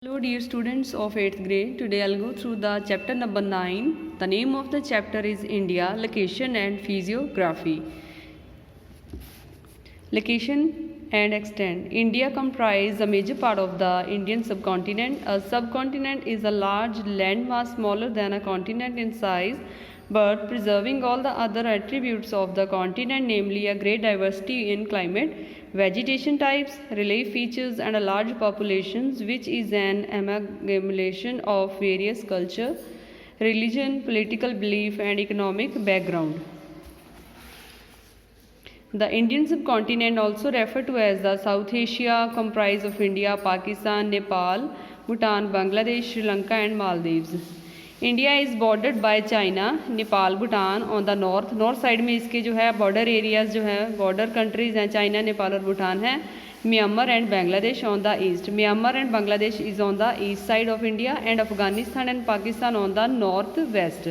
Hello dear students of 8th grade, today I'll go through the chapter number 9. The name of the chapter is India, Location and Physiography. Location and extent. India comprises a major part of the Indian subcontinent. A subcontinent is a large landmass smaller than a continent in size but preserving all the other attributes of the continent, namely a great diversity in climate, vegetation types, relief features and a large population, which is an amalgamation of various culture, religion, political belief and economic background. The Indian subcontinent, also referred to as the South Asia, comprises of India, Pakistan, Nepal, Bhutan, Bangladesh, Sri Lanka and Maldives. India is bordered by China, Nepal, Bhutan on the north side में इसके जो है border areas जो है border countries हैं China, Nepal और भूटान है. Myanmar and Bangladesh on the east. Myanmar and Bangladesh is on the east side of India and Afghanistan and Pakistan on the north west.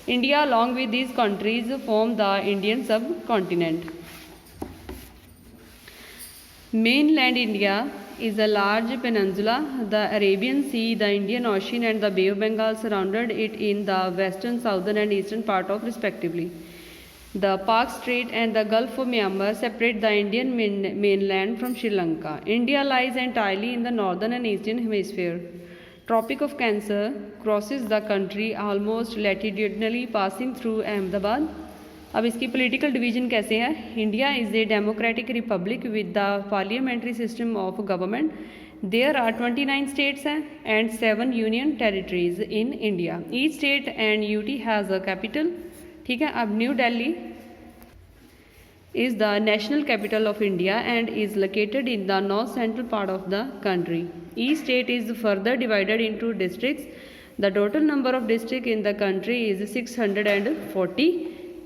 India along with these countries form the Indian subcontinent. Mainland India is a large peninsula. The Arabian Sea, the Indian Ocean and the Bay of Bengal surrounded it in the western, southern and eastern part of respectively. The Pak Strait and the Gulf of Myanmar separate the Indian mainland from Sri Lanka. India lies entirely in the northern and eastern hemisphere. Tropic of Cancer crosses the country almost latitudinally passing through Ahmedabad. अब इसकी political division कैसे है. India is a democratic republic with the parliamentary system of government. There are 29 states हैं and 7 union territories in India. Each state and UT has a capital. ठीक है. अब new Delhi is the national capital of India and is located in the north central part of the country. Each state is further divided into districts. The total number of districts in the country is 640.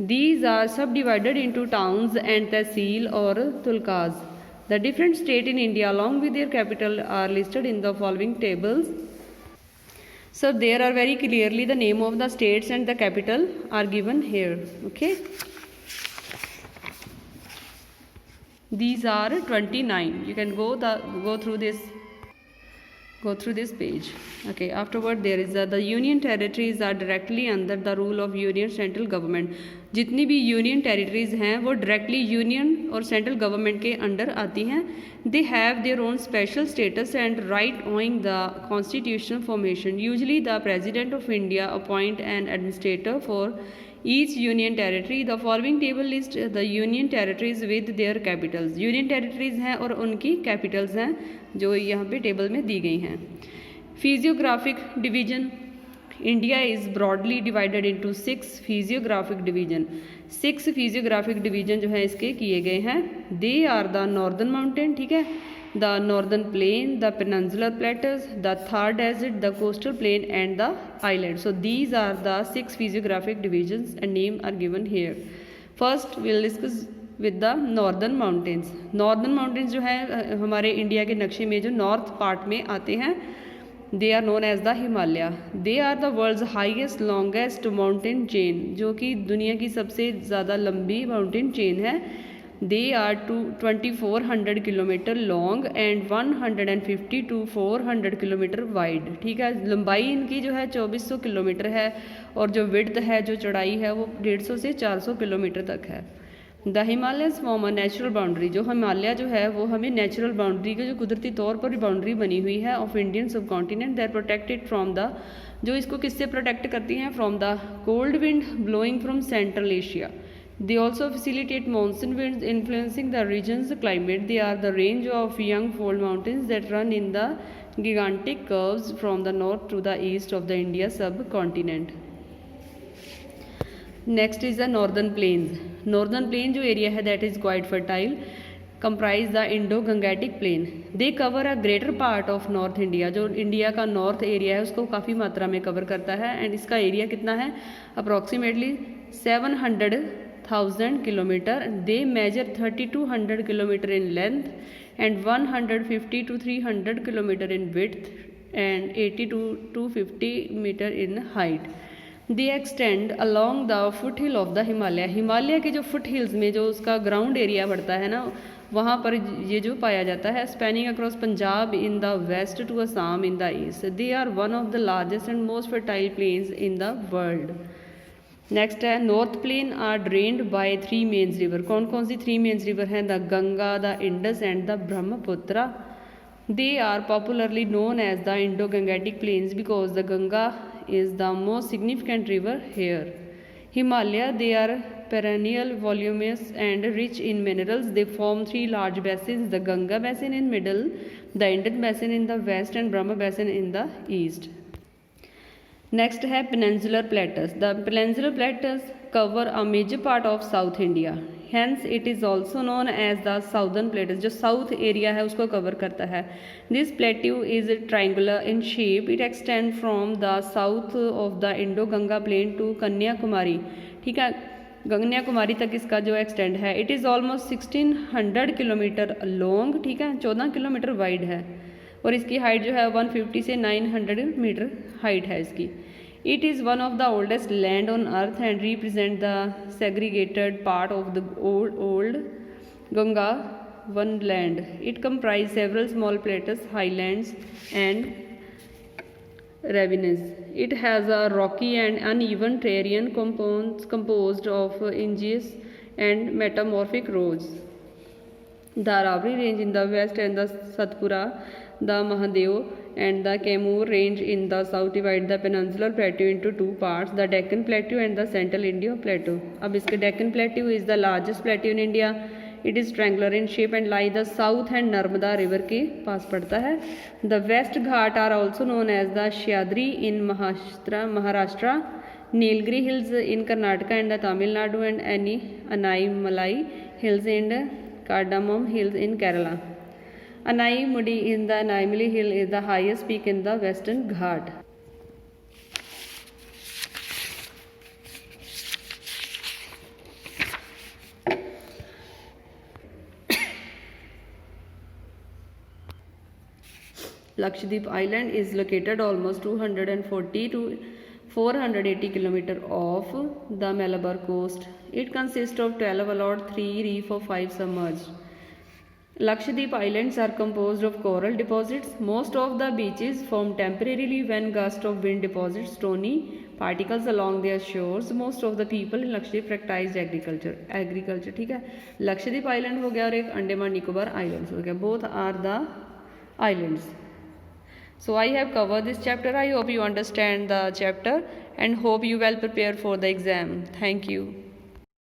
These are subdivided into towns and tehsil or tulkas. The different states in India along with their capital are listed in the following tables. So there are very clearly the name of the states and the capital are given here. Okay. These are 29. You can go through this page. Okay. Afterward there is the union territories are directly under the rule of union central government. जितनी भी union territories हैं वो directly union और central government के under आती हैं. They have their own special status and right owing the constitutional formation. Usually the president of India appoint an administrator for each union territory. The following table list the union territories with their capitals. Union territories हैं और उनकी Capitals हैं जो यहाँ पे table में दी गई हैं. Physiographic division. India is broadly divided into 6 physiographic division. 6 physiographic division जो है इसके किए गए हैं. They are the northern mountain. ठीक है. The northern plain, the peninsular plateaus, the Thar desert, the coastal plain and the island. So these are the 6 physiographic divisions and name are given here. First we will discuss with the northern mountains. Northern mountains जो है हमारे India के नक्शे में जो north part में आते हैं. They are known as the Himalaya. They are the world's highest longest mountain chain जो कि दुनिया की सबसे ज़्यादा लंबी माउंटेन चेन है. They are 2400 kilometre long and 150 to 400 kilometre wide. ठीक है. लंबाई इनकी जो है 2400 किलोमीटर है और जो विड्थ है जो चौड़ाई है वो 150 से 400 किलोमीटर तक है. The Himalayas form a natural boundary. जो हिमालय जो है वो हमें नेचुरल बाउंड्री के जो कुदरती तौर पर बाउंड्री बनी हुई है of Indian subcontinent. That protected from the जो इसको किससे प्रोटेक्ट करती हैं. From the cold wind blowing from central Asia. They also facilitate monsoon winds influencing the region's climate. They are the range of young fold mountains that run in the gigantic curves from the north to the east of the India subcontinent. Next is the northern plains. Northern plain जो area है that is quite fertile, comprise the Indo-Gangetic plain. They cover a greater part of North India. जो India का north area है उसको काफ़ी मात्रा में cover करता है एंड इसका एरिया कितना है approximately 700,000 kilometre. They measure 3200 kilometre in length and 150 to 300 kilometre in width and 80 to 250 metre in height. They extend along the foot hill of the Himalaya. Himalaya के जो फुट हिल्स में जो उसका ग्राउंड एरिया बढ़ता है ना वहाँ पर ये जो पाया जाता है। Spanning across Punjab in the west to Assam in the east, they are one of the largest and most fertile plains in the world. Next है north plain are drained by 3 mains river. कौन कौन सी 3 मेन्स रिवर हैं? The Ganga, the Indus and the Brahmaputra. They are popularly known as the Indo Gangetic plains because the Ganga is the most significant river here. Himalaya, they are perennial, voluminous and rich in minerals. They form 3 large basins, the Ganga basin in middle, the Indus basin in the west and Brahma basin in the east. Next है peninsular plateaus. The peninsular plateaus cover a major part of South India. Hence it is also known as the southern plateaus. जो south area है उसको cover करता है. This plateau is triangular in shape. It extends from the south of the Indo-Ganga plain to Kanyakumari. ठीक है, कन्याकुमारी तक इसका जो एक्सटेंड है। It is almost 1600 kilometre long, ठीक है, 14 किलोमीटर वाइड है, और इसकी हाइट जो है 150 से 900 मीटर हाइट है इसकी। It is one of the oldest land on earth and represent the segregated part of the old Ganga one land. It comprises several small plateaus, highlands and ravines. It has a rocky and uneven terrain composed of igneous and metamorphic rocks. The Aravalli range in the west and the Satpura, the Mahadev and the Kaimur range in the south divide the peninsular plateau into 2 parts, the Deccan Plateau and the Central India Plateau. अब इसके Deccan Plateau is the largest plateau in India. It is triangular in shape and lie the south and Narmada river के पास पड़ता है. The West Ghat are also known as the Shyadri in Maharashtra, Nilgiri Hills in Karnataka and the Tamil Nadu, and Anaimalai Hills and Cardamom Hills in Kerala. Anaimudi in the Anaimali hill is the highest peak in the Western Ghat. Lakshadweep Island is located almost 240 to 480 km off the Malabar coast. It consists of 12 allowed, 3 reef of 5 submerged. Lakshadweep Islands are composed of coral deposits. Most of the beaches form temporarily when gust of wind deposits stony particles along their shores. Most of the people in Lakshadweep practice agriculture. ठीक है, Lakshadweep Island हो गया और एक Andaman Nicobar Islands हो गया. Both are the islands. So I have covered this chapter. I hope you understand the chapter and hope you well prepare for the exam. Thank you.